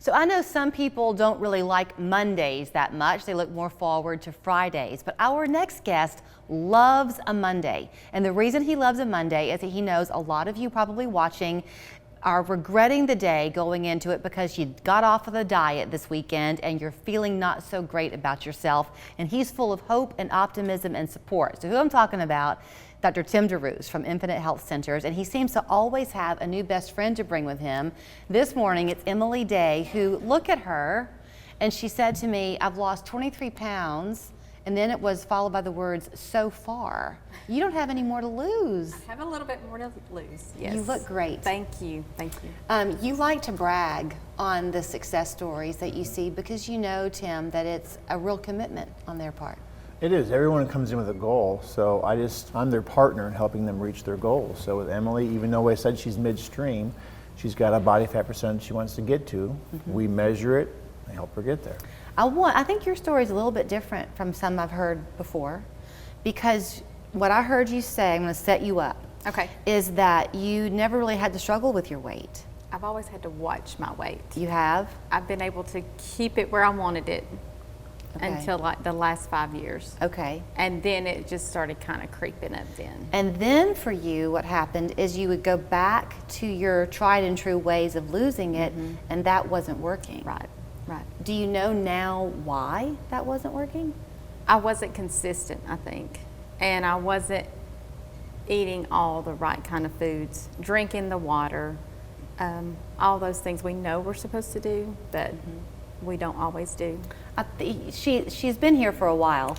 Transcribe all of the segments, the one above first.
So I know some people don't really like Mondays that much. They look more forward to Fridays. But our next guest loves a Monday. And the reason he loves a Monday is that he knows a lot of you probably watching are regretting the day going into it because you got off of the diet this weekend and you're feeling not so great about yourself. And he's full of hope and optimism and support. So who I'm talking about, Dr. Tim deRoos from Infinite Health Centers, and he seems to always have a new best friend to bring with him. This morning it's Emily Day, who, look at her, and she said to me, I've lost 23 pounds, and then it was followed by the words, so far. You don't have any more to lose. I have a little bit more to lose, yes. You look great. Thank you, thank you. You like to brag on the success stories that you see because you know, Tim, that it's a real commitment on their part. It is. Everyone comes in with a goal, so I'm their partner in helping them reach their goals. So with Emily, even though I said she's midstream, she's got a body fat percentage she wants to get to. We measure it and help her get there. I think your story is a little bit different from some I've heard before, because what I heard you say, I'm going to set you up, Okay. is that you never really had to struggle with your weight. I've always had to watch my weight. You have? I've been able to keep it where I wanted it Okay. until like the last 5 years. Okay. And then it just started kind of creeping up then. And then for you, what happened is you would go back to your tried and true ways of losing it, and that wasn't working. Right, right. Do you know now why that wasn't working? I wasn't consistent, I think. And I wasn't eating all the right kind of foods, drinking the water, all those things we know we're supposed to do, but we don't always do. She's been here for a while,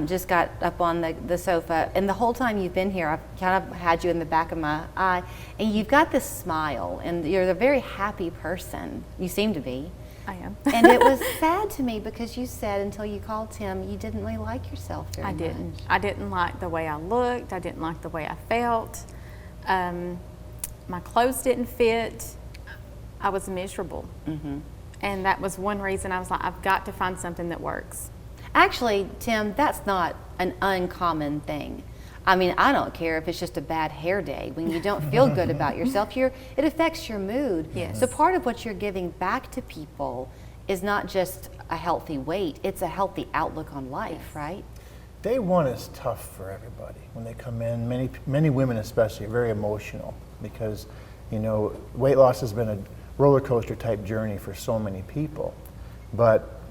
just got up on the sofa, and the whole time you've been here, I've kind of had you in the back of my eye, and you've got this smile, and you're a very happy person. You seem to be. I am. And it was sad to me because you said until you called Tim, you didn't really like yourself very much. I didn't. I didn't like the way I looked. I didn't like the way I felt. My clothes didn't fit. I was miserable. And that was one reason I was like, I've got to find something that works. Actually, Tim, that's not an uncommon thing. I mean, I don't care if it's just a bad hair day. When you don't feel good about yourself, it affects your mood. Yes. So part of what you're giving back to people is not just a healthy weight, it's a healthy outlook on life, right? Day one is tough for everybody when they come in. Many women especially are very emotional because, you know, weight loss has been a roller coaster type journey for so many people. But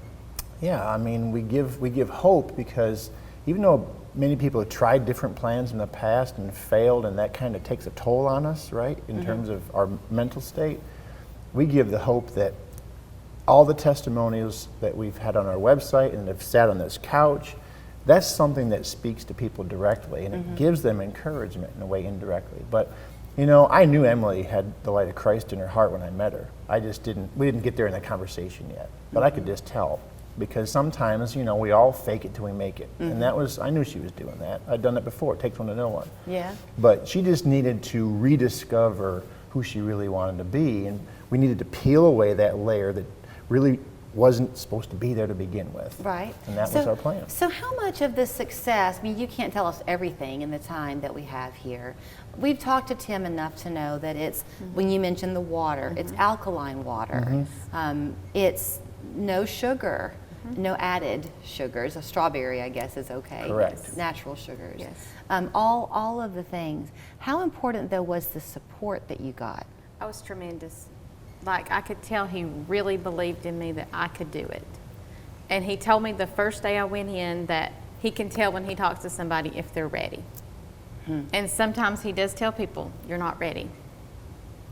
yeah, I mean, we give hope because even though many people have tried different plans in the past and failed, and that kind of takes a toll on us, right, in terms of our mental state, we give the hope that all the testimonials that we've had on our website and have sat on this couch, that's something that speaks to people directly, and it gives them encouragement in a way indirectly. But you know, I knew Emily had the light of Christ in her heart when I met her. We didn't get there in that conversation yet, but I could just tell. Because sometimes, you know, we all fake it till we make it. And I knew she was doing that. I'd done it before. It takes one to know one. Yeah. But she just needed to rediscover who she really wanted to be. And we needed to peel away that layer that really wasn't supposed to be there to begin with. Right. And that was our plan. So how much of the success, I mean, you can't tell us everything in the time that we have here. We've talked to Tim enough to know that it's, when you mentioned the water, it's alkaline water. It's no sugar. No added sugars. A strawberry, I guess, is okay. Correct. Yes. Natural sugars. Yes. All of the things. How important, though, was the support that you got? I was tremendous. Like, I could tell he really believed in me that I could do it. And he told me the first day I went in that he can tell when he talks to somebody if they're ready. And sometimes he does tell people, you're not ready.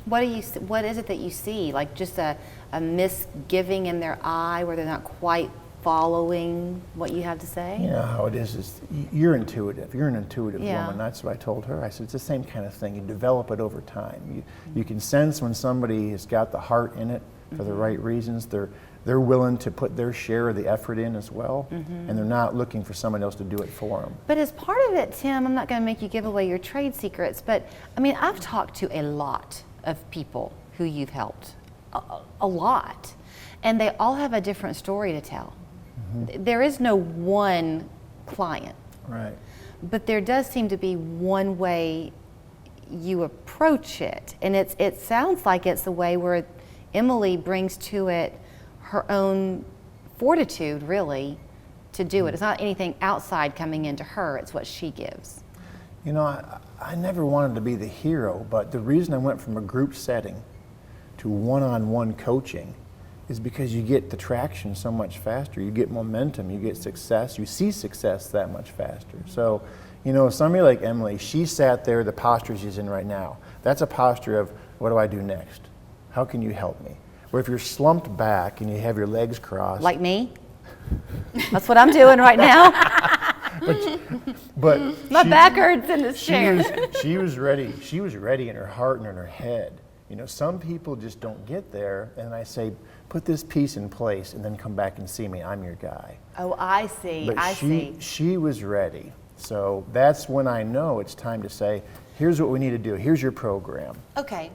What is it that you see? Like just a misgiving in their eye where they're not quite following what you have to say? You know how it is you're intuitive. You're an intuitive Yeah. woman. That's what I told her. I said, it's the same kind of thing. You develop it over time. You can sense when somebody has got the heart in it for the right reasons. They're willing to put their share of the effort in as well, and they're not looking for someone else to do it for them. But as part of it, Tim, I'm not going to make you give away your trade secrets, but I mean, I've talked to a lot of people who you've helped, a lot, and they all have a different story to tell. There is no one client. Right. But there does seem to be one way you approach it, and it sounds like it's the way where Emily brings to it her own fortitude, really, to do it. It's not anything outside coming into her, it's what she gives. You know, I never wanted to be the hero, but the reason I went from a group setting to one-on-one coaching is because you get the traction so much faster. You get momentum, you get success, you see success that much faster. So, you know, somebody like Emily, she sat there, the posture she's in right now, that's a posture of, what do I do next? How can you help me? Where if you're slumped back and you have your legs crossed. Like me? That's what I'm doing right now. But My back hurts in this chair. She was ready. She was ready in her heart and in her head. You know, some people just don't get there, and I say, put this piece in place and then come back and see me. I'm your guy. Oh, I see. But I see. She was ready. So that's when I know it's time to say, here's what we need to do. Here's your program. Okay.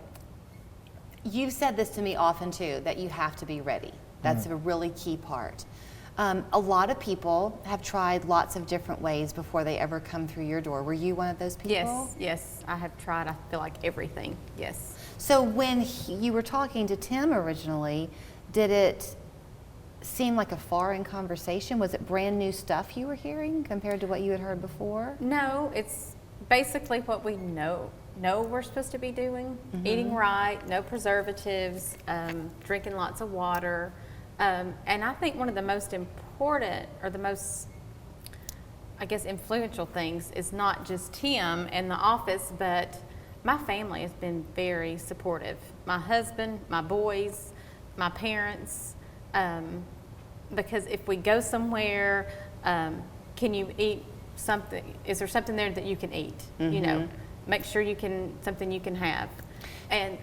You've said this to me often too, that you have to be ready. That's a really key part. A lot of people have tried lots of different ways before they ever come through your door. Were you one of those people? Yes, I have tried, I feel like everything, yes. So when you were talking to Tim originally, did it seem like a foreign conversation? Was it brand new stuff you were hearing compared to what you had heard before? No, it's basically what we know we're supposed to be doing. Eating right, no preservatives, drinking lots of water. And I think one of the most important, or the most, I guess, influential things is not just Tim and the office, but my family has been very supportive. My husband, my boys, my parents, because if we go somewhere, can you eat something? Is there something there that you can eat? You know, make sure something you can have. And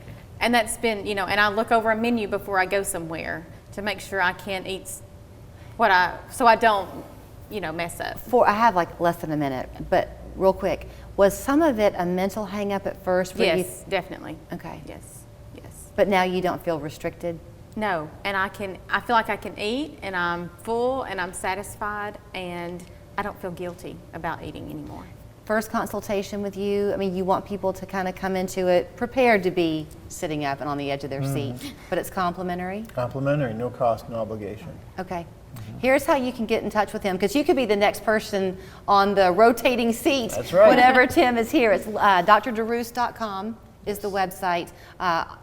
that's been, you know, and I look over a menu before I go somewhere to make sure I can eat so I don't, you know, mess up. I have like less than a minute, but real quick, was some of it a mental hang up at first? Yes, definitely. Okay. Yes. But now you don't feel restricted? No, and I feel like I can eat, and I'm full, and I'm satisfied, and I don't feel guilty about eating anymore. First consultation with you, I mean, you want people to kind of come into it prepared to be sitting up and on the edge of their seat, but it's complimentary? Complimentary, no cost, no obligation. Okay. Here's how you can get in touch with him, because you could be the next person on the rotating seat. That's right. Whenever Tim is here. It's drderoos.com is the website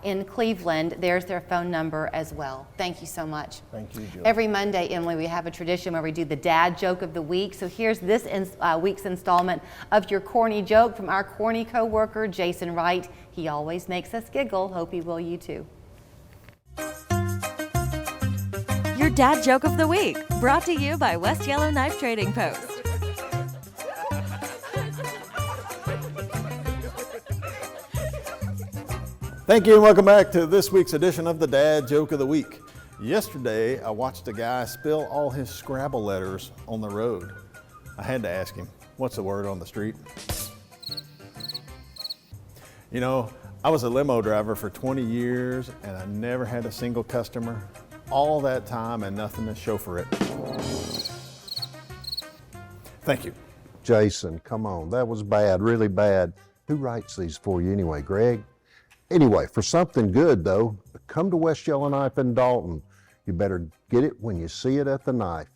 in Cleveland. There's their phone number as well. Thank you so much. Thank you, Jill. Every Monday, Emily, we have a tradition where we do the dad joke of the week. So here's this week's installment of your corny joke from our corny coworker, Jason Wright. He always makes us giggle. Hope he will you too. Your dad joke of the week, brought to you by West Yellowknife Trading Post. Thank you and welcome back to this week's edition of the Dad Joke of the Week. Yesterday, I watched a guy spill all his Scrabble letters on the road. I had to ask him, what's the word on the street? You know, I was a limo driver for 20 years and I never had a single customer. All that time and nothing to show for it. Thank you. Jason, come on, that was bad, really bad. Who writes these for you anyway, Greg? Anyway, for something good though, come to West Yellowknife in Dalton. You better get it when you see it at the knife.